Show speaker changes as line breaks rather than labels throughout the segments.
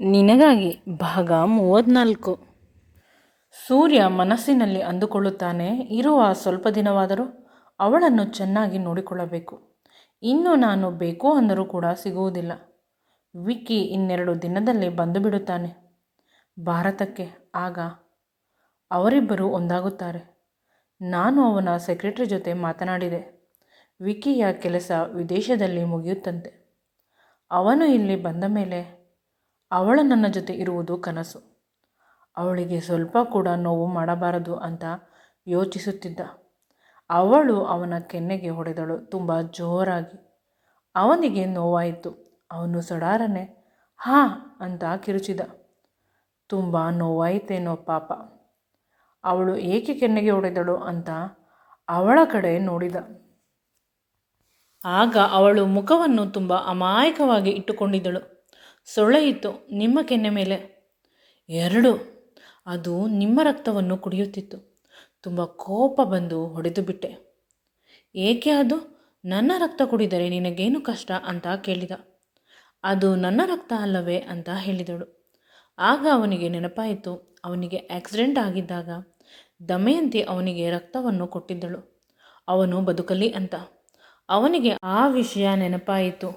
ನಿನಗಾಗಿ ಭಾಗ 34. ಸೂರ್ಯ ಮನಸ್ಸಿನಲ್ಲಿ ಅಂದುಕೊಳ್ಳುತ್ತಾನೆ, ಇರುವ ಸ್ವಲ್ಪ ದಿನವಾದರೂ ಅವಳನ್ನು ಚೆನ್ನಾಗಿ ನೋಡಿಕೊಳ್ಳಬೇಕು. ಇನ್ನು ನಾನು ಬೇಕು ಅಂದರೂ ಕೂಡ ಸಿಗುವುದಿಲ್ಲ. ವಿಕ್ಕಿ ಇನ್ನೆರಡು ದಿನದಲ್ಲಿ ಬಂದು ಬಿಡುತ್ತಾನೆ ಭಾರತಕ್ಕೆ. ಆಗ ಅವರಿಬ್ಬರು ಒಂದಾಗುತ್ತಾರೆ. ನಾನು ಅವನ ಸೆಕ್ರೆಟರಿ ಜೊತೆ ಮಾತನಾಡಿದೆ. ವಿಕ್ಕಿಯ ಕೆಲಸ ವಿದೇಶದಲ್ಲಿ ಮುಗಿಯುತ್ತಂತೆ. ಅವನು ಇಲ್ಲಿ ಬಂದ ಮೇಲೆ ಅವಳು ನನ್ನ ಜೊತೆ ಇರುವುದು ಕನಸು. ಅವಳಿಗೆ ಸ್ವಲ್ಪ ಕೂಡ ನೋವು ಮಾಡಬಾರದು ಅಂತ ಯೋಚಿಸುತ್ತಿದ್ದ. ಅವಳು ಅವನ ಕೆನ್ನೆಗೆ ಹೊಡೆದಳು, ತುಂಬ ಜೋರಾಗಿ. ಅವನಿಗೆ ನೋವಾಯಿತು. ಅವನು ಸಡಾರನೆ ಹಾ ಅಂತ ಕಿರುಚಿದ. ತುಂಬ ನೋವಾಯಿತೇನೋ ಪಾಪ. ಅವಳು ಏಕೆ ಕೆನ್ನೆಗೆ ಹೊಡೆದಳು ಅಂತ ಅವಳ ಕಡೆ ನೋಡಿದ. ಆಗ ಅವಳು ಮುಖವನ್ನು ತುಂಬ ಅಮಾಯಕವಾಗಿ ಇಟ್ಟುಕೊಂಡಿದ್ದಳು. ಸೊಳ್ಳೆಯಿತ್ತು ನಿಮ್ಮ ಕೆನ್ನೆ ಮೇಲೆ. 2. ಅದು ನಿಮ್ಮ ರಕ್ತವನ್ನು ಕುಡಿಯುತ್ತಿತ್ತು. ತುಂಬ ಕೋಪ ಬಂದು ಹೊಡೆದು ಬಿಟ್ಟೆ. ಏಕೆ ಅದು ನನ್ನ ರಕ್ತ ಕುಡಿದರೆ ನಿನಗೇನು ಕಷ್ಟ ಅಂತ ಕೇಳಿದ. ಅದು ನನ್ನ ರಕ್ತ ಅಲ್ಲವೇ ಅಂತ ಹೇಳಿದಳು. ಆಗ ಅವನಿಗೆ ನೆನಪಾಯಿತು, ಅವನಿಗೆ ಆಕ್ಸಿಡೆಂಟ್ ಆಗಿದ್ದಾಗ ದಮಯಂತಿ ಅವನಿಗೆ ರಕ್ತವನ್ನು ಕೊಟ್ಟಿದ್ದಳು, ಅವನು ಬದುಕಲಿ ಅಂತ. ಅವನಿಗೆ ಆ ವಿಷಯ ನೆನಪಾಯಿತು.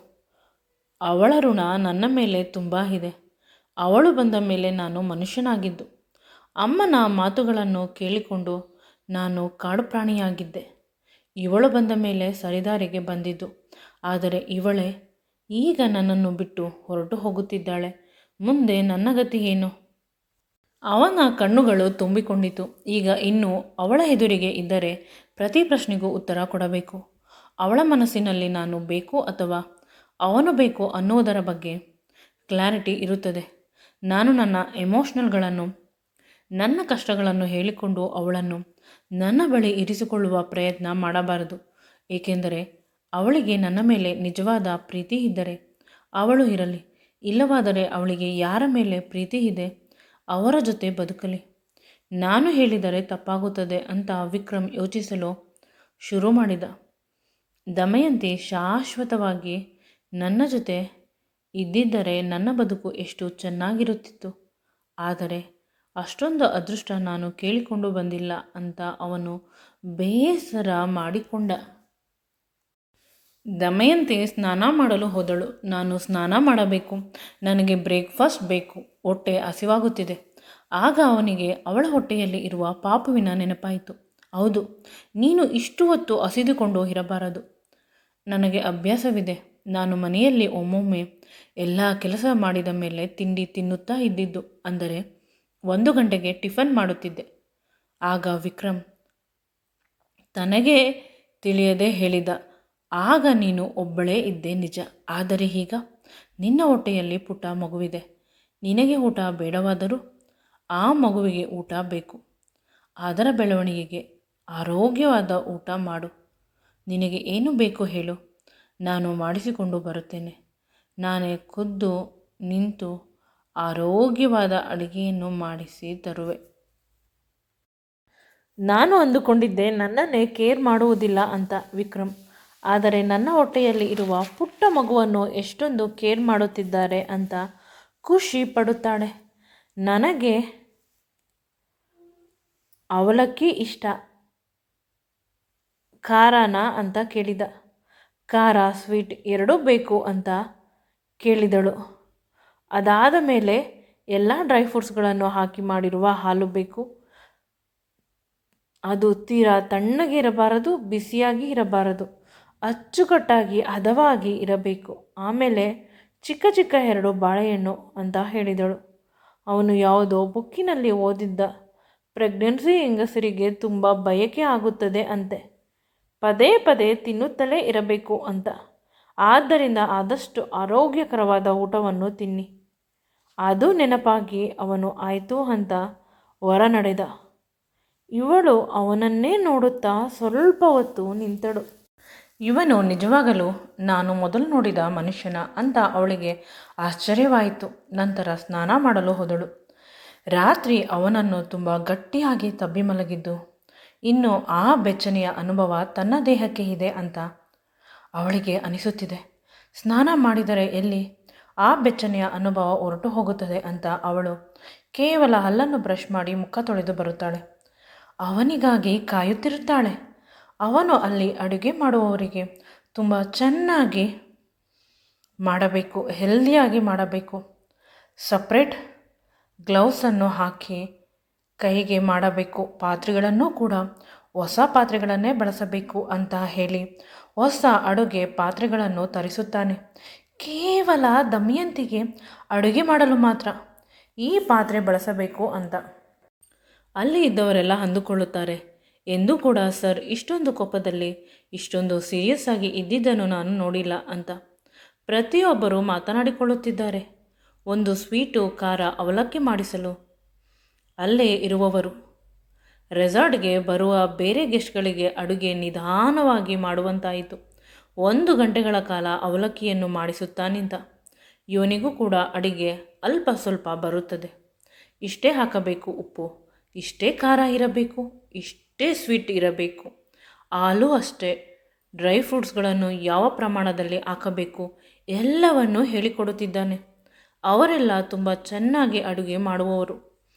ಅವಳ ಋಣ ನನ್ನ ಮೇಲೆ ತುಂಬ ಇದೆ. ಅವಳು ಬಂದ ಮೇಲೆ ನಾನು ಮನುಷ್ಯನಾಗಿದ್ದು. ಅಮ್ಮನ ಮಾತುಗಳನ್ನು ಕೇಳಿಕೊಂಡು ನಾನು ಕಾಡು ಪ್ರಾಣಿಯಾಗಿದ್ದೆ. ಇವಳು ಬಂದ ಮೇಲೆ ಸರಿದಾರಿಗೆ ಬಂದಿದ್ದು. ಆದರೆ ಇವಳೇ ಈಗ ನನ್ನನ್ನು ಬಿಟ್ಟು ಹೊರಟು ಹೋಗುತ್ತಿದ್ದಾಳೆ. ಮುಂದೆ ನನ್ನ ಗತಿ ಏನು? ಅವನ ಕಣ್ಣುಗಳು ತುಂಬಿಕೊಂಡಿತು. ಈಗ ಇನ್ನು ಅವಳ ಎದುರಿಗೆ ಇದ್ದರೆ ಪ್ರತಿ ಪ್ರಶ್ನೆಗೂ ಉತ್ತರ ಕೊಡಬೇಕು. ಅವಳ ಮನಸ್ಸಿನಲ್ಲಿ ನಾನು ಬೇಕು ಅಥವಾ ಅವನು ಬೇಕು ಅನ್ನುವುದರ ಬಗ್ಗೆ ಕ್ಲಾರಿಟಿ ಇರುತ್ತದೆ. ನಾನು ನನ್ನ ಎಮೋಷ್ನಲ್ಗಳನ್ನು, ನನ್ನ ಕಷ್ಟಗಳನ್ನು ಹೇಳಿಕೊಂಡು ಅವಳನ್ನು ನನ್ನ ಬಳಿ ಇರಿಸಿಕೊಳ್ಳುವ ಪ್ರಯತ್ನ ಮಾಡಬಾರದು. ಏಕೆಂದರೆ ಅವಳಿಗೆ ನನ್ನ ಮೇಲೆ ನಿಜವಾದ ಪ್ರೀತಿ ಇದ್ದರೆ ಅವಳು ಇರಲಿ, ಇಲ್ಲವಾದರೆ ಅವಳಿಗೆ ಯಾರ ಮೇಲೆ ಪ್ರೀತಿ ಇದೆ ಅವರ ಜೊತೆ ಬದುಕಲಿ. ನಾನು ಹೇಳಿದರೆ ತಪ್ಪಾಗುತ್ತದೆ ಅಂತ ವಿಕ್ರಮ್ ಯೋಚಿಸಲು ಶುರು ಮಾಡಿದ. ದಮಯಂತಿ ಶಾಶ್ವತವಾಗಿ ನನ್ನ ಜೊತೆ ಇದ್ದಿದ್ದರೆ ನನ್ನ ಬದುಕು ಎಷ್ಟು ಚೆನ್ನಾಗಿರುತ್ತಿತ್ತು. ಆದರೆ ಅಷ್ಟೊಂದು ಅದೃಷ್ಟ ನಾನು ಕೇಳಿಕೊಂಡು ಬಂದಿಲ್ಲ ಅಂತ ಅವನು ಬೇಸರ ಮಾಡಿಕೊಂಡ. ದಮಯಂತಿ ಸ್ನಾನ ಮಾಡಲು ಹೋದಳು. ನಾನು ಸ್ನಾನ ಮಾಡಬೇಕು, ನನಗೆ ಬ್ರೇಕ್ಫಾಸ್ಟ್ ಬೇಕು, ಹೊಟ್ಟೆ ಹಸಿವಾಗುತ್ತಿದೆ. ಆಗ ಅವನಿಗೆ ಅವಳ ಹೊಟ್ಟೆಯಲ್ಲಿ ಇರುವ ಪಾಪುವಿನ ನೆನಪಾಯಿತು. ಹೌದು, ನೀನು ಇಷ್ಟು ಹೊತ್ತು ಹಸಿದುಕೊಂಡು ಇರಬಾರದು. ನನಗೆ ಅಭ್ಯಾಸವಿದೆ. ನಾನು ಮನೆಯಲ್ಲಿ ಒಮ್ಮೊಮ್ಮೆ ಎಲ್ಲ ಕೆಲಸ ಮಾಡಿದ ಮೇಲೆ ತಿಂಡಿ ತಿನ್ನುತ್ತಾ ಇದ್ದಿದ್ದು. ಅಂದರೆ 1 ಗಂಟೆಗೆ ಟಿಫನ್ ಮಾಡುತ್ತಿದ್ದೆ. ಆಗ ವಿಕ್ರಮ್ ತನಗೆ ತಿಳಿಯದೆ ಹೇಳಿದ, ಆಗ ನೀನು ಒಬ್ಬಳೇ ಇದ್ದೆ ನಿಜ. ಆದರೆ ಈಗ ನಿನ್ನ ಹೊಟ್ಟೆಯಲ್ಲಿ ಪುಟ್ಟ ಮಗುವಿದೆ. ನಿನಗೆ ಊಟ ಬೇಡವಾದರೂ ಆ ಮಗುವಿಗೆ ಊಟ ಬೇಕು. ಅದರ ಬೆಳವಣಿಗೆಗೆ ಆರೋಗ್ಯವಾದ ಊಟ ಮಾಡು. ನಿನಗೆ ಏನು ಬೇಕು ಹೇಳು, ನಾನು ಮಾಡಿಸಿಕೊಂಡು ಬರುತ್ತೇನೆ. ನಾನೇ ಖುದ್ದು ನಿಂತು ಆರೋಗ್ಯವಾದ ಅಡುಗೆಯನ್ನು ಮಾಡಿಸಿ ತರುವೆ. ನಾನು ಅಂದುಕೊಂಡಿದ್ದೆ ನನ್ನನ್ನೇ ಕೇರ್ ಮಾಡುವುದಿಲ್ಲ ಅಂತ ವಿಕ್ರಮ್. ಆದರೆ ನನ್ನ ಹೊಟ್ಟೆಯಲ್ಲಿ ಇರುವ ಪುಟ್ಟ ಮಗುವನ್ನು ಎಷ್ಟೊಂದು ಕೇರ್ ಮಾಡುತ್ತಿದ್ದಾರೆ ಅಂತ ಖುಷಿ ಪಡುತ್ತಾಳೆ. ನನಗೆ ಅವಲಕ್ಕಿ ಇಷ್ಟ, ಖಾರನ ಅಂತ ಕೇಳಿದ. ಖಾರ ಸ್ವೀಟ್ ಎರಡೂ ಬೇಕು ಅಂತ ಕೇಳಿದಳು. ಅದಾದ ಮೇಲೆ ಎಲ್ಲ ಡ್ರೈ ಫ್ರೂಟ್ಸ್ಗಳನ್ನು ಹಾಕಿ ಮಾಡಿರುವ ಹಾಲು ಬೇಕು. ಅದು ತೀರಾ ತಣ್ಣಗೆ ಇರಬಾರದು, ಬಿಸಿಯಾಗಿ ಇರಬಾರದು, ಅಚ್ಚುಕಟ್ಟಾಗಿ ಹದವಾಗಿ ಇರಬೇಕು. ಆಮೇಲೆ ಚಿಕ್ಕ ಚಿಕ್ಕ 2 ಬಾಳೆಹಣ್ಣು ಅಂತ ಹೇಳಿದಳು. ಅವನು ಯಾವುದೋ ಬುಕ್ಕಿನಲ್ಲಿ ಓದಿದ್ದ. ಪ್ರೆಗ್ನೆನ್ಸಿ ಹೆಂಗಸರಿಗೆ ತುಂಬ ಬಯಕೆ ಆಗುತ್ತದೆ ಅಂತೆ, ಪದೇ ಪದೇ ತಿನ್ನುತ್ತಲೇ ಇರಬೇಕು ಅಂತ. ಆದ್ದರಿಂದ ಆದಷ್ಟು ಆರೋಗ್ಯಕರವಾದ ಊಟವನ್ನು ತಿನ್ನಿ. ಅದು ನೆನಪಾಗಿ ಅವನು ಆಯಿತು ಅಂತ ಹೊರ ನಡೆದ. ಇವಳು ಅವನನ್ನೇ ನೋಡುತ್ತಾ ಸ್ವಲ್ಪ ಹೊತ್ತು ನಿಂತಳು. ಇವನು ನಿಜವಾಗಲೂ ನಾನು ಮೊದಲು ನೋಡಿದ ಮನುಷ್ಯನ ಅಂತ ಅವಳಿಗೆ ಆಶ್ಚರ್ಯವಾಯಿತು. ನಂತರ ಸ್ನಾನ ಮಾಡಲು ಹೋದಳು. ರಾತ್ರಿ ಅವನನ್ನು ತುಂಬ ಗಟ್ಟಿಯಾಗಿ ತಬ್ಬಿ ಮಲಗಿದ್ದು, ಇನ್ನು ಆ ಬೆಚ್ಚನೆಯ ಅನುಭವ ತನ್ನ ದೇಹಕ್ಕೆ ಇದೆ ಅಂತ ಅವಳಿಗೆ ಅನಿಸುತ್ತಿದೆ. ಸ್ನಾನ ಮಾಡಿದರೆ ಎಲ್ಲಿ? ಆ ಬೆಚ್ಚನೆಯ ಅನುಭವ ಹೊರಟು ಹೋಗುತ್ತದೆ ಅಂತ ಅವಳು ಕೇವಲ ಹಲ್ಲನ್ನು ಬ್ರಷ್ ಮಾಡಿ ಮುಖ ತೊಳೆದು ಬರುತ್ತಾಳೆ. ಅವನಿಗಾಗಿ ಕಾಯುತ್ತಿರುತ್ತಾಳೆ. ಅವನು ಅಲ್ಲಿ ಅಡುಗೆ ಮಾಡುವವರಿಗೆ ತುಂಬ ಚೆನ್ನಾಗಿ ಮಾಡಬೇಕು, ಹೆಲ್ದಿಯಾಗಿ ಮಾಡಬೇಕು, ಸಪ್ರೇಟ್ ಗ್ಲೌಸನ್ನು ಹಾಕಿ ಕೈಗೆ ಮಾಡಬೇಕು, ಪಾತ್ರೆಗಳನ್ನು ಕೂಡ ಹೊಸ ಪಾತ್ರೆಗಳನ್ನೇ ಬಳಸಬೇಕು ಅಂತ ಹೇಳಿ ಹೊಸ ಅಡುಗೆ ಪಾತ್ರೆಗಳನ್ನು ತರಿಸುತ್ತಾನೆ. ಕೇವಲ ದಮಯಂತಿಗೆ ಅಡುಗೆ ಮಾಡಲು ಮಾತ್ರ ಈ ಪಾತ್ರೆ ಬಳಸಬೇಕು ಅಂತ. ಅಲ್ಲಿ ಇದ್ದವರೆಲ್ಲ ಅಂದುಕೊಳ್ಳುತ್ತಾರೆ, ಎಂದೂ ಕೂಡ ಸರ್ ಇಷ್ಟೊಂದು ಕೋಪದಲ್ಲಿ ಇಷ್ಟೊಂದು ಸೀರಿಯಸ್ ಆಗಿ ಇದ್ದಿದ್ದನ್ನು ನಾನು ನೋಡಿಲ್ಲ ಅಂತ. ಪ್ರತಿಯೊಬ್ಬರು ಮಾತನಾಡಿಕೊಳ್ಳುತ್ತಿದ್ದಾರೆ. ಒಂದು ಸ್ವೀಟು, ಖಾರ, ಅವಲಕ್ಕಿ ಮಾಡಿಸಲು ಅಲ್ಲೇ ಇರುವವರು. ರೆಸಾರ್ಟ್ಗೆ ಬರುವ ಬೇರೆ ಗೆಸ್ಟ್ಗಳಿಗೆ ಅಡುಗೆ ನಿಧಾನವಾಗಿ ಮಾಡುವಂತಾಯಿತು. 1 ಗಂಟೆಗಳ ಕಾಲ ಅವಲಕ್ಕಿಯನ್ನು ಮಾಡಿಸುತ್ತಾ ನಿಂತ. ಇವನಿಗೂ ಕೂಡ ಅಡಿಗೆ ಅಲ್ಪ ಸ್ವಲ್ಪ ಬರುತ್ತದೆ. ಇಷ್ಟೇ ಹಾಕಬೇಕು ಉಪ್ಪು, ಇಷ್ಟೇ ಖಾರ ಇರಬೇಕು, ಇಷ್ಟೇ ಸ್ವೀಟ್ ಇರಬೇಕು, ಹಾಲು ಅಷ್ಟೇ, ಡ್ರೈ ಫ್ರೂಟ್ಸ್ಗಳನ್ನು ಯಾವ ಪ್ರಮಾಣದಲ್ಲಿ ಹಾಕಬೇಕು ಎಲ್ಲವನ್ನೂ ಹೇಳಿಕೊಡುತ್ತಿದ್ದಾನೆ. ಅವರೆಲ್ಲ ತುಂಬ ಚೆನ್ನಾಗಿ ಅಡುಗೆ ಮಾಡುವವರು.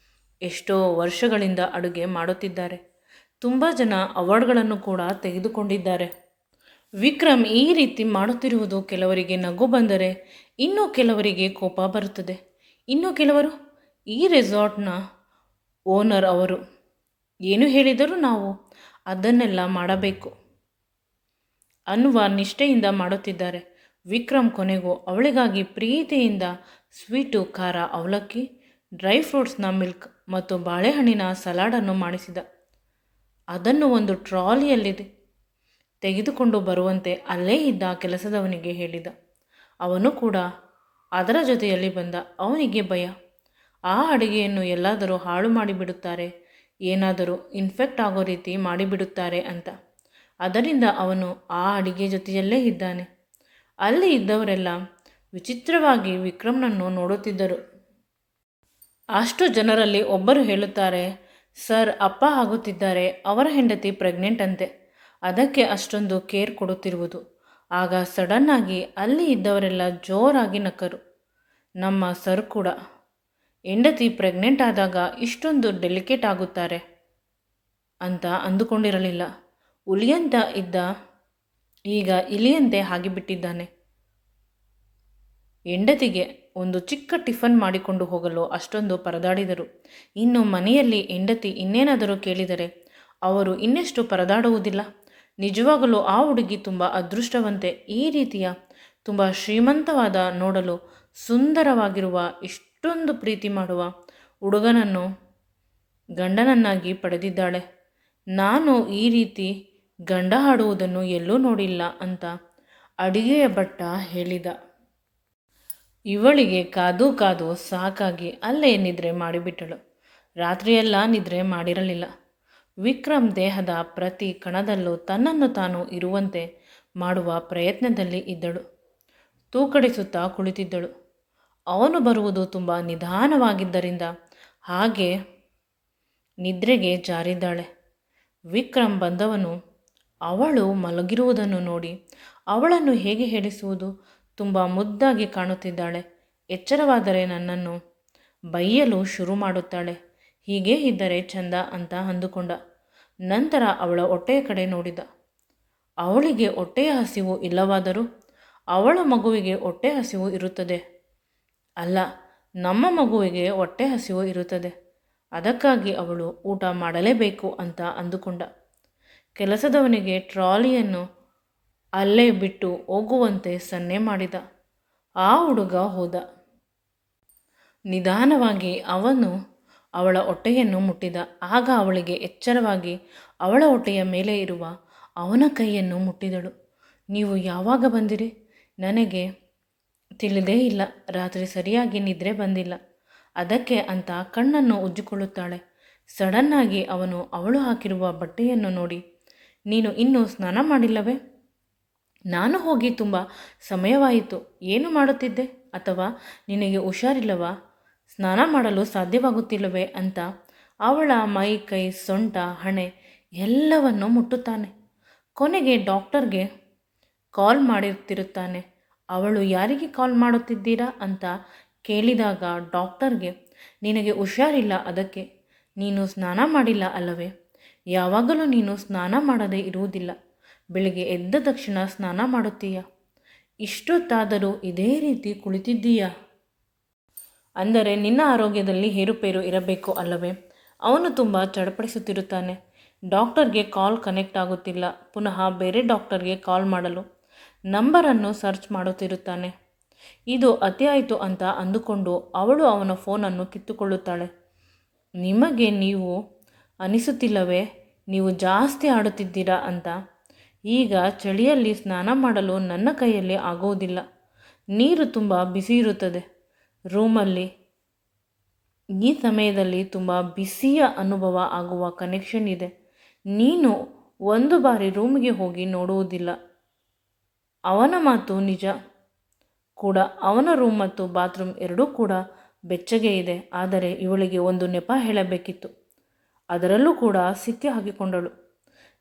ಎಷ್ಟೋ ವರ್ಷಗಳಿಂದ ಅಡುಗೆ ಮಾಡುತ್ತಿದ್ದಾರೆ. ತುಂಬ ಜನ ಅವಾರ್ಡ್ಗಳನ್ನು ಕೂಡ ತೆಗೆದುಕೊಂಡಿದ್ದಾರೆ. ವಿಕ್ರಮ್ ಈ ರೀತಿ ಮಾಡುತ್ತಿರುವುದು ಕೆಲವರಿಗೆ ನಗು ಬಂದರೆ ಇನ್ನೂ ಕೆಲವರಿಗೆ ಕೋಪ ಬರುತ್ತದೆ. ಇನ್ನು ಕೆಲವರು ಈ ರೆಸಾರ್ಟ್ನ ಓನರ್ ಅವರು ಏನು ಹೇಳಿದರೂ ನಾವು ಅದನ್ನೆಲ್ಲ ಮಾಡಬೇಕು ಅನ್ನುವ ನಿಷ್ಠೆಯಿಂದ ಮಾಡುತ್ತಿದ್ದಾರೆ. ವಿಕ್ರಮ್ ಕೊನೆಗೂ ಅವಳಿಗಾಗಿ ಪ್ರೀತಿಯಿಂದ ಸ್ವೀಟು, ಖಾರ, ಅವಲಕ್ಕಿ, ಡ್ರೈ ಫ್ರೂಟ್ಸ್ನ ಮಿಲ್ಕ್ ಮತ್ತು ಬಾಳೆಹಣ್ಣಿನ ಸಲಾಡನ್ನು ಮಾಡಿಸಿದ. ಅದನ್ನು ಒಂದು ಟ್ರಾಲಿಯಲ್ಲಿ ತೆಗೆದುಕೊಂಡು ಬರುವಂತೆ ಅಲ್ಲೇ ಇದ್ದ ಕೆಲಸದವನಿಗೆ ಹೇಳಿದ. ಅವನು ಕೂಡ ಅದರ ಜೊತೆಯಲ್ಲಿ ಬಂದ. ಅವನಿಗೆ ಭಯ, ಆ ಅಡುಗೆಯನ್ನು ಎಲ್ಲಾದರೂ ಹಾಳು ಮಾಡಿಬಿಡುತ್ತಾರೆ, ಏನಾದರೂ ಇನ್ಫೆಕ್ಟ್ ಆಗೋ ರೀತಿ ಮಾಡಿಬಿಡುತ್ತಾರೆ ಅಂತ. ಅದರಿಂದ ಅವನು ಆ ಅಡುಗೆ ಜೊತೆಯಲ್ಲೇ ಇದ್ದಾನೆ. ಅಲ್ಲಿ ಇದ್ದವರೆಲ್ಲ ವಿಚಿತ್ರವಾಗಿ ವಿಕ್ರಮ್ನನ್ನು ನೋಡುತ್ತಿದ್ದರು. ಅಷ್ಟು ಜನರಲ್ಲಿ ಒಬ್ಬರು ಹೇಳುತ್ತಾರೆ, ಸರ್ ಅಪ್ಪ ಆಗುತ್ತಿದ್ದಾರೆ, ಅವರ ಹೆಂಡತಿ ಪ್ರೆಗ್ನೆಂಟ್ ಅಂತೆ, ಅದಕ್ಕೆ ಅಷ್ಟೊಂದು ಕೇರ್ ಕೊಡುತ್ತಿರುವುದು. ಆಗ ಸಡನ್ನಾಗಿ ಅಲ್ಲಿ ಇದ್ದವರೆಲ್ಲ ಜೋರಾಗಿ ನಕ್ಕರು. ನಮ್ಮ ಸರ್ ಕೂಡ ಹೆಂಡತಿ ಪ್ರೆಗ್ನೆಂಟ್ ಆದಾಗ ಇಷ್ಟೊಂದು ಡೆಲಿಕೇಟ್ ಆಗುತ್ತಾರೆ ಅಂತ ಅಂದುಕೊಂಡಿರಲಿಲ್ಲ. ಹುಲಿಯಂತ ಇದ್ದ ಈಗ ಇಲಿಯಂತೆ ಆಗಿಬಿಟ್ಟಿದ್ದಾನೆ. ಹೆಂಡತಿಗೆ ಒಂದು ಚಿಕ್ಕ ಟಿಫನ್ ಮಾಡಿಕೊಂಡು ಹೋಗಲು ಅಷ್ಟೊಂದು ಪರದಾಡಿದರು. ಇನ್ನು ಮನೆಯಲ್ಲಿ ಹೆಂಡತಿ ಇನ್ನೇನಾದರೂ ಕೇಳಿದರೆ ಅವರು ಇನ್ನೆಷ್ಟು ಪರದಾಡುವುದಿಲ್ಲ. ನಿಜವಾಗಲೂ ಆ ಹುಡುಗಿ ತುಂಬ ಅದೃಷ್ಟವಂತೆ. ಈ ರೀತಿಯ ತುಂಬ ಶ್ರೀಮಂತವಾದ, ನೋಡಲು ಸುಂದರವಾಗಿರುವ, ಇಷ್ಟೊಂದು ಪ್ರೀತಿ ಮಾಡುವ ಹುಡುಗನನ್ನು ಗಂಡನನ್ನಾಗಿ ಪಡೆದಿದ್ದಾಳೆ. ನಾನು ಈ ರೀತಿ ಗಂಡ ಆಡುವುದನ್ನು ಎಲ್ಲೂ ನೋಡಿಲ್ಲ ಅಂತ ಅಡಿಗೆಯ ಭಟ್ಟ ಹೇಳಿದ. ಇವಳಿಗೆ ಕಾದು ಕಾದು ಸಾಕಾಗಿ ಅಲ್ಲೇ ನಿದ್ರೆ ಮಾಡಿಬಿಟ್ಟಳು. ರಾತ್ರಿಯೆಲ್ಲ ನಿದ್ರೆ ಮಾಡಿರಲಿಲ್ಲ. ವಿಕ್ರಮ್ ದೇಹದ ಪ್ರತಿ ಕಣದಲ್ಲೂ ತನ್ನನ್ನು ತಾನು ಇರುವಂತೆ ಮಾಡುವ ಪ್ರಯತ್ನದಲ್ಲಿ ಇದ್ದಳು. ತೂಕಡಿಸುತ್ತಾ ಕುಳಿತಿದ್ದಳು. ಅವನು ಬರುವುದು ತುಂಬ ನಿಧಾನವಾಗಿದ್ದರಿಂದ ಹಾಗೆ ನಿದ್ರೆಗೆ ಜಾರಿದ್ದಾಳೆ. ವಿಕ್ರಮ್ ಬಂದವನು ಅವಳು ಮಲಗಿರುವುದನ್ನು ನೋಡಿ ಅವಳನ್ನು ಹೇಗೆ ಹೇಳಿಸುವುದು? ತುಂಬ ಮುದ್ದಾಗಿ ಕಾಣುತ್ತಿದ್ದಾಳೆ. ಎಚ್ಚರವಾದರೆ ನನ್ನನ್ನು ಬೈಯಲು ಶುರು ಮಾಡುತ್ತಾಳೆ. ಹೀಗೆ ಇದ್ದರೆ ಚಂದ ಅಂತ ಅಂದುಕೊಂಡ. ನಂತರ ಅವಳ ಹೊಟ್ಟೆಯ ಕಡೆ ನೋಡಿದ. ಅವಳಿಗೆ ಹೊಟ್ಟೆಯ ಹಸಿವು ಇಲ್ಲವಾದರೂ ಅವಳ ಮಗುವಿಗೆ ಹೊಟ್ಟೆ ಹಸಿವು ಇರುತ್ತದೆ. ಅಲ್ಲ, ನಮ್ಮ ಮಗುವಿಗೆ ಹೊಟ್ಟೆ ಹಸಿವು ಇರುತ್ತದೆ. ಅದಕ್ಕಾಗಿ ಅವಳು ಊಟ ಮಾಡಲೇಬೇಕು ಅಂತ ಅಂದುಕೊಂಡ. ಕೆಲಸದವನಿಗೆ ಟ್ರಾಲಿಯನ್ನು ಅಲ್ಲೇ ಬಿಟ್ಟು ಹೋಗುವಂತೆ ಸನ್ನೆ ಮಾಡಿದ. ಆ ಹುಡುಗ ಹೋದ. ನಿಧಾನವಾಗಿ ಅವನು ಅವಳ ಹೊಟ್ಟೆಯನ್ನು ಮುಟ್ಟಿದ. ಆಗ ಅವಳಿಗೆ ಎಚ್ಚರವಾಗಿ ಅವಳ ಹೊಟ್ಟೆಯ ಮೇಲೆ ಇರುವ ಅವನ ಕೈಯನ್ನು ಮುಟ್ಟಿದಳು. ನೀವು ಯಾವಾಗ ಬಂದಿರಿ? ನನಗೆ ತಿಳಿದೇ ಇಲ್ಲ. ರಾತ್ರಿ ಸರಿಯಾಗಿ ನಿದ್ರೆ ಬಂದಿಲ್ಲ, ಅದಕ್ಕೆ ಅಂತ ಕಣ್ಣನ್ನು ಉಜ್ಜಿಕೊಳ್ಳುತ್ತಾಳೆ. ಸಡನ್ನಾಗಿ ಅವನು ಅವಳು ಹಾಕಿರುವ ಬಟ್ಟೆಯನ್ನು ನೋಡಿ, ನೀನು ಇನ್ನೂ ಸ್ನಾನ ಮಾಡಿಲ್ಲವೇ? ನಾನು ಹೋಗಿ ತುಂಬ ಸಮಯವಾಯಿತು. ಏನು ಮಾಡುತ್ತಿದ್ದೆ? ಅಥವಾ ನಿನಗೆ ಹುಷಾರಿಲ್ಲವಾ? ಸ್ನಾನ ಮಾಡಲು ಸಾಧ್ಯವಾಗುತ್ತಿಲ್ಲವೇ ಅಂತ ಅವಳ ಮೈ, ಕೈ, ಸೊಂಟ, ಹಣೆ ಎಲ್ಲವನ್ನು ಮುಟ್ಟುತ್ತಾನೆ. ಕೊನೆಗೆ ಡಾಕ್ಟರ್ಗೆ ಕಾಲ್ ಮಾಡಿರ್ತಿರುತ್ತಾನೆ. ಅವಳು ಯಾರಿಗೆ ಕಾಲ್ ಮಾಡುತ್ತಿದ್ದೀರಾ ಅಂತ ಕೇಳಿದಾಗ ಡಾಕ್ಟರ್ಗೆ, ನಿನಗೆ ಹುಷಾರಿಲ್ಲ, ಅದಕ್ಕೆ ನೀನು ಸ್ನಾನ ಮಾಡಿಲ್ಲ ಅಲ್ಲವೇ? ಯಾವಾಗಲೂ ನೀನು ಸ್ನಾನ ಮಾಡದೇ ಇರುವುದಿಲ್ಲ. ಬೆಳಿಗ್ಗೆ ಎದ್ದ ತಕ್ಷಣ ಸ್ನಾನ ಮಾಡುತ್ತೀಯ. ಇಷ್ಟೊತ್ತಾದರೂ ಇದೇ ರೀತಿ ಕುಳಿತಿದ್ದೀಯಾ? ಅಂದರೆ ನಿನ್ನ ಆರೋಗ್ಯದಲ್ಲಿ ಏರುಪೇರು ಇರಬೇಕು ಅಲ್ಲವೇ? ಅವನು ತುಂಬ ಚಡಪಡಿಸುತ್ತಿರುತ್ತಾನೆ. ಡಾಕ್ಟರ್ಗೆ ಕಾಲ್ ಕನೆಕ್ಟ್ ಆಗುತ್ತಿಲ್ಲ. ಪುನಃ ಬೇರೆ ಡಾಕ್ಟರ್ಗೆ ಕಾಲ್ ಮಾಡಲು ನಂಬರನ್ನು ಸರ್ಚ್ ಮಾಡುತ್ತಿರುತ್ತಾನೆ. ಇದು ಅತಿಯಾಯಿತು ಅಂತ ಅಂದುಕೊಂಡು ಅವಳು ಅವನ ಫೋನನ್ನು ಕಿತ್ತುಕೊಳ್ಳುತ್ತಾಳೆ. ನಿಮಗೆ ನೀವು ಅನಿಸುತ್ತಿಲ್ಲವೇ ನೀವು ಜಾಸ್ತಿ ಆಡುತ್ತಿದ್ದೀರಾ ಅಂತ? ಈಗ ಚಳಿಯಲ್ಲಿ ಸ್ನಾನ ಮಾಡಲು ನನ್ನ ಕೈಯಲ್ಲಿ ಆಗುವುದಿಲ್ಲ. ನೀರು ತುಂಬ ಬಿಸಿ ಇರುತ್ತದೆ ರೂಮಲ್ಲಿ. ಈ ಸಮಯದಲ್ಲಿ ತುಂಬ ಬಿಸಿಯ ಅನುಭವ ಆಗುವ ಕನೆಕ್ಷನ್ ಇದೆ. ನೀನು ಒಂದು ಬಾರಿ ರೂಮಿಗೆ ಹೋಗಿ ನೋಡುವುದಿಲ್ಲ. ಅವನ ಮಾತು ನಿಜ ಕೂಡ. ಅವನ ರೂಮ್ ಮತ್ತು ಬಾತ್ರೂಮ್ ಎರಡೂ ಕೂಡ ಬೆಚ್ಚಗೆ ಇದೆ. ಆದರೆ ಇವಳಿಗೆ ಒಂದು ನೆಪ ಹೇಳಬೇಕಿತ್ತು. ಅದರಲ್ಲೂ ಕೂಡ ಸಿಕ್ಕಿ ಹಾಕಿಕೊಂಡಳು.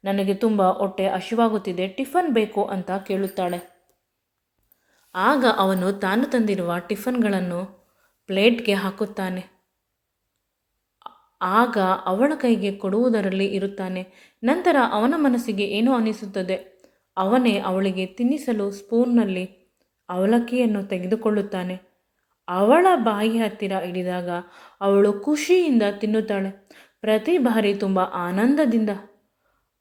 ನನಗೆ ತುಂಬ ಹೊಟ್ಟೆ ಹಸಿವಾಗುತ್ತಿದೆ, ಟಿಫನ್ ಬೇಕು ಅಂತ ಕೇಳುತ್ತಾಳೆ. ಆಗ ಅವನು ತಾನು ತಂದಿರುವ ಟಿಫನ್ಗಳನ್ನು ಪ್ಲೇಟ್ಗೆ ಹಾಕುತ್ತಾನೆ. ಆಗ ಅವಳ ಕೈಗೆ ಕೊಡುವುದರಲ್ಲಿ ಇರುತ್ತಾನೆ. ನಂತರ ಅವನ ಮನಸ್ಸಿಗೆ ಏನೋ ಅನಿಸುತ್ತದೆ. ಅವನೇ ಅವಳಿಗೆ ತಿನ್ನಿಸಲು ಸ್ಪೂನ್ನಲ್ಲಿ ಅವಲಕ್ಕಿಯನ್ನು ತೆಗೆದುಕೊಳ್ಳುತ್ತಾನೆ. ಅವಳ ಬಾಯಿ ಹತ್ತಿರ ಹಿಡಿದಾಗ ಅವಳು ಖುಷಿಯಿಂದ ತಿನ್ನುತ್ತಾಳೆ. ಪ್ರತಿ ಬಾರಿ ತುಂಬ ಆನಂದದಿಂದ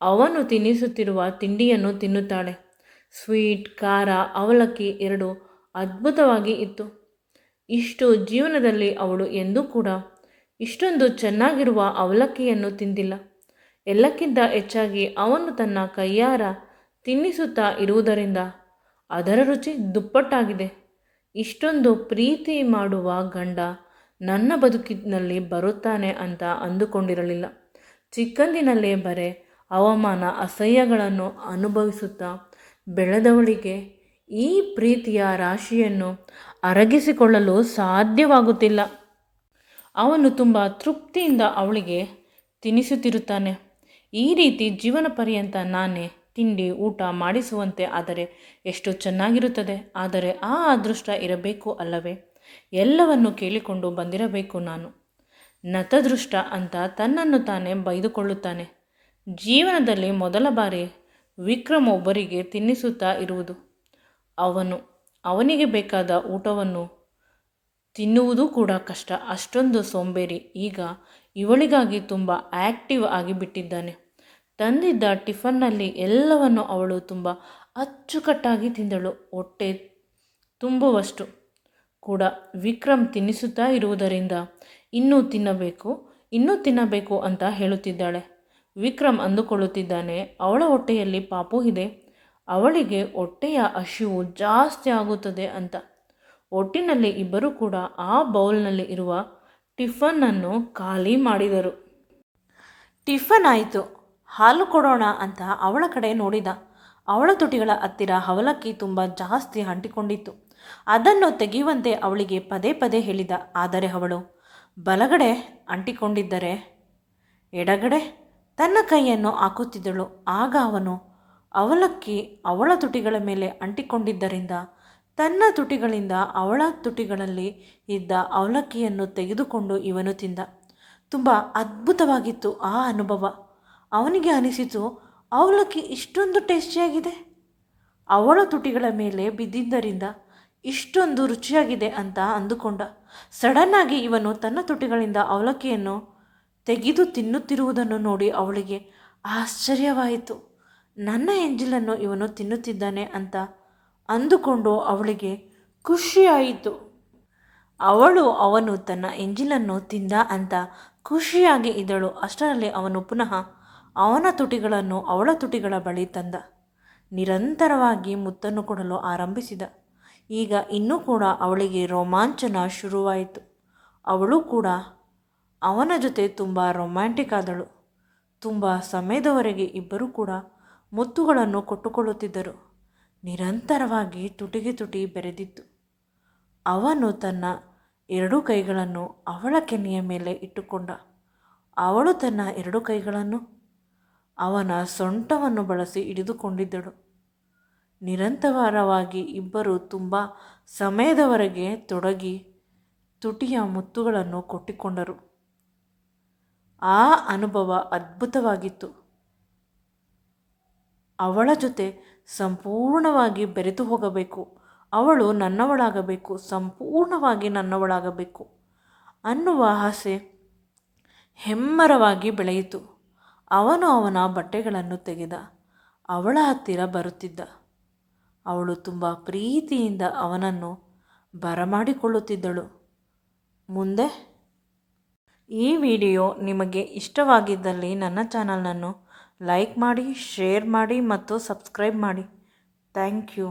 ಅವನು ತಿನ್ನಿಸುತ್ತಿರುವ ತಿಂಡಿಯನ್ನು ತಿನ್ನುತ್ತಾಳೆ. ಸ್ವೀಟ್, ಖಾರ, ಅವಲಕ್ಕಿ ಎರಡೂ ಅದ್ಭುತವಾಗಿ ಇತ್ತು. ಇಷ್ಟು ಜೀವನದಲ್ಲಿ ಅವಳು ಎಂದೂ ಕೂಡ ಇಷ್ಟೊಂದು ಚೆನ್ನಾಗಿರುವ ಅವಲಕ್ಕಿಯನ್ನು ತಿಂದಿಲ್ಲ. ಎಲ್ಲಕ್ಕಿಂತ ಹೆಚ್ಚಾಗಿ ಅವನು ತನ್ನ ಕೈಯಾರ ತಿನ್ನಿಸುತ್ತಾ ಇರುವುದರಿಂದ ಅದರ ರುಚಿ ದುಪ್ಪಟ್ಟಾಗಿದೆ. ಇಷ್ಟೊಂದು ಪ್ರೀತಿ ಮಾಡುವ ಗಂಡ ನನ್ನ ಬದುಕಿನಲ್ಲಿ ಬರುತ್ತಾನೆ ಅಂತ ಅಂದುಕೊಂಡಿರಲಿಲ್ಲ. ಚಿಕ್ಕಂದಿನಲ್ಲೇ ಬರೆ ಅವಮಾನ, ಅಸಹ್ಯಗಳನ್ನು ಅನುಭವಿಸುತ್ತಾ ಬೆಳೆದವಳಿಗೆ ಈ ಪ್ರೀತಿಯ ರಾಶಿಯನ್ನು ಅರಗಿಸಿಕೊಳ್ಳಲು ಸಾಧ್ಯವಾಗುತ್ತಿಲ್ಲ. ಅವನು ತುಂಬ ತೃಪ್ತಿಯಿಂದ ಅವಳಿಗೆ ತಿನ್ನಿಸುತ್ತಿರುತ್ತಾನೆ. ಈ ರೀತಿ ಜೀವನ ಪರ್ಯಂತ ನಾನೇ ತಿಂಡಿ ಊಟ ಮಾಡಿಸುವಂತೆ ಆದರೆ ಎಷ್ಟು ಚೆನ್ನಾಗಿರುತ್ತದೆ. ಆದರೆ ಆ ಅದೃಷ್ಟ ಇರಬೇಕು ಅಲ್ಲವೇ? ಎಲ್ಲವನ್ನು ಕೇಳಿಕೊಂಡು ಬಂದಿರಬೇಕು ನಾನು. ನತದೃಷ್ಟ ಅಂತ ತನ್ನನ್ನು ತಾನೇ ಬೈದುಕೊಳ್ಳುತ್ತಾನೆ. ಜೀವನದಲ್ಲಿ ಮೊದಲ ಬಾರಿ ವಿಕ್ರಮ್ ಒಬ್ಬರಿಗೆ ತಿನ್ನಿಸುತ್ತಾ ಇರುವುದು. ಅವನಿಗೆ ಬೇಕಾದ ಊಟವನ್ನು ತಿನ್ನುವುದೂ ಕೂಡ ಕಷ್ಟ. ಅಷ್ಟೊಂದು ಸೋಂಬೇರಿ. ಈಗ ಇವಳಿಗಾಗಿ ತುಂಬ ಆ್ಯಕ್ಟಿವ್ ಆಗಿಬಿಟ್ಟಿದ್ದಾನೆ. ತಂದಿದ್ದ ಟಿಫನ್ನಲ್ಲಿ ಎಲ್ಲವನ್ನು ಅವಳು ತುಂಬ ಅಚ್ಚುಕಟ್ಟಾಗಿ ತಿಂದಳು. ಹೊಟ್ಟೆ ತುಂಬುವಷ್ಟು ಕೂಡ ವಿಕ್ರಮ್ ತಿನ್ನಿಸುತ್ತಾ ಇರುವುದರಿಂದ ಇನ್ನೂ ತಿನ್ನಬೇಕು ಅಂತ ಹೇಳುತ್ತಿದ್ದಾಳೆ. ವಿಕ್ರಮ್ ಅಂದುಕೊಳ್ಳುತ್ತಿದ್ದಾನೆ, ಅವಳ ಹೊಟ್ಟೆಯಲ್ಲಿ ಪಾಪು ಇದೆ, ಅವಳಿಗೆ ಹೊಟ್ಟೆಯ ಹಸಿವು ಜಾಸ್ತಿ ಆಗುತ್ತದೆ ಅಂತ. ಒಟ್ಟಿನಲ್ಲಿ ಇಬ್ಬರೂ ಕೂಡ ಆ ಬೌಲ್ನಲ್ಲಿ ಇರುವ ಟಿಫನನ್ನು ಖಾಲಿ ಮಾಡಿದರು. ಟಿಫನ್ ಆಯಿತು. ಹಾಲು ಕೊಡೋಣ ಅಂತ ಅವಳ ಕಡೆ ನೋಡಿದ. ಅವಳ ತುಟಿಗಳ ಹತ್ತಿರ ಅವಲಕ್ಕಿ ತುಂಬ ಜಾಸ್ತಿ ಅಂಟಿಕೊಂಡಿತ್ತು. ಅದನ್ನು ತೆಗೆಯುವಂತೆ ಅವಳಿಗೆ ಪದೇ ಪದೇ ಹೇಳಿದ. ಆದರೆ ಅವಳು ಬಲಗಡೆ ಅಂಟಿಕೊಂಡಿದ್ದರೆ ಎಡಗಡೆ ತನ್ನ ಕೈಯನ್ನು ಹಾಕುತ್ತಿದ್ದಳು. ಆಗ ಅವನು ಅವಲಕ್ಕಿ ಅವಳ ತುಟಿಗಳ ಮೇಲೆ ಅಂಟಿಕೊಂಡಿದ್ದರಿಂದ ತನ್ನ ತುಟಿಗಳಿಂದ ಅವಳ ತುಟಿಗಳಲ್ಲಿ ಇದ್ದ ಅವಲಕ್ಕಿಯನ್ನು ತೆಗೆದುಕೊಂಡು ಇವನು ತಿಂದ. ತುಂಬ ಅದ್ಭುತವಾಗಿತ್ತು ಆ ಅನುಭವ. ಅವನಿಗೆ ಅನಿಸಿತು, ಅವಲಕ್ಕಿ ಇಷ್ಟೊಂದು ಟೇಸ್ಟಿಯಾಗಿದೆ, ಅವಳ ತುಟಿಗಳ ಮೇಲೆ ಬಿದ್ದಿದ್ದರಿಂದ ಇಷ್ಟೊಂದು ರುಚಿಯಾಗಿದೆ ಅಂತ ಅಂದುಕೊಂಡ. ಸಡನ್ನಾಗಿ ಇವನು ತನ್ನ ತುಟಿಗಳಿಂದ ಅವಲಕ್ಕಿಯನ್ನು ತೆಗೆದು ತಿನ್ನುತ್ತಿರುವುದನ್ನು ನೋಡಿ ಅವಳಿಗೆ ಆಶ್ಚರ್ಯವಾಯಿತು. ನನ್ನ ಎಂಜಿಲನ್ನು ಇವನು ತಿನ್ನುತ್ತಿದ್ದಾನೆ ಅಂತ ಅಂದುಕೊಂಡು ಅವಳಿಗೆ ಖುಷಿಯಾಯಿತು. ಅವನು ತನ್ನ ಎಂಜಿಲನ್ನು ತಿಂದ ಅಂತ ಖುಷಿಯಾಗಿ ಇದ್ದಳು. ಅಷ್ಟರಲ್ಲಿ ಅವನು ಪುನಃ ಅವನ ತುಟಿಗಳನ್ನು ಅವಳ ತುಟಿಗಳ ಬಳಿ ತಂದ. ನಿರಂತರವಾಗಿ ಮುತ್ತನ್ನು ಕೊಡಲು ಆರಂಭಿಸಿದ. ಈಗ ಇನ್ನೂ ಕೂಡ ಅವಳಿಗೆ ರೋಮಾಂಚನ ಶುರುವಾಯಿತು. ಅವಳು ಕೂಡ ಅವನ ಜೊತೆ ತುಂಬ ರೊಮ್ಯಾಂಟಿಕ್ ಆದಳು. ತುಂಬ ಸಮಯದವರೆಗೆ ಇಬ್ಬರೂ ಕೂಡ ಮುತ್ತುಗಳನ್ನು ಕೊಟ್ಟುಕೊಳ್ಳುತ್ತಿದ್ದರು. ನಿರಂತರವಾಗಿ ತುಟಿಗೆ ತುಟಿ ಬೆರೆದಿತ್ತು. ಅವನು ತನ್ನ ಎರಡೂ ಕೈಗಳನ್ನು ಅವಳ ಕೆನ್ನೆಯ ಮೇಲೆ ಇಟ್ಟುಕೊಂಡ. ಅವಳು ತನ್ನ ಎರಡು ಕೈಗಳನ್ನು ಅವನ ಸೊಂಟವನ್ನು ಬಳಸಿ ಹಿಡಿದುಕೊಂಡಿದ್ದಳು. ನಿರಂತರವಾಗಿ ಇಬ್ಬರು ತುಂಬ ಸಮಯದವರೆಗೆ ತೊಡಗಿ ತುಟಿಯ ಮುತ್ತುಗಳನ್ನು ಕೊಟ್ಟಿಕೊಂಡರು. ಆ ಅನುಭವ ಅದ್ಭುತವಾಗಿತ್ತು. ಅವಳ ಜೊತೆ ಸಂಪೂರ್ಣವಾಗಿ ಬೆರೆತು ಹೋಗಬೇಕು, ಅವಳು ನನ್ನವಳಾಗಬೇಕು, ಸಂಪೂರ್ಣವಾಗಿ ನನ್ನವಳಾಗಬೇಕು ಅನ್ನುವ ಆಸೆ ಹೆಮ್ಮರವಾಗಿ ಬೆಳೆಯಿತು. ಅವನು ಅವನ ಬಟ್ಟೆಗಳನ್ನು ತೆಗೆದ ಅವಳ ಹತ್ತಿರ ಬರುತ್ತಿದ್ದ. ಅವಳು ತುಂಬ ಪ್ರೀತಿಯಿಂದ ಅವನನ್ನು ಬರಮಾಡಿಕೊಳ್ಳುತ್ತಿದ್ದಳು. ಮುಂದೆ ಈ ವಿಡಿಯೋ ನಿಮಗೆ ಇಷ್ಟವಾಗಿದ್ದಲ್ಲಿ ನನ್ನ ಚಾನಲನ್ನು ಲೈಕ್ ಮಾಡಿ, ಶೇರ್ ಮಾಡಿ ಮತ್ತು ಸಬ್ಸ್ಕ್ರೈಬ್ ಮಾಡಿ. Thank you.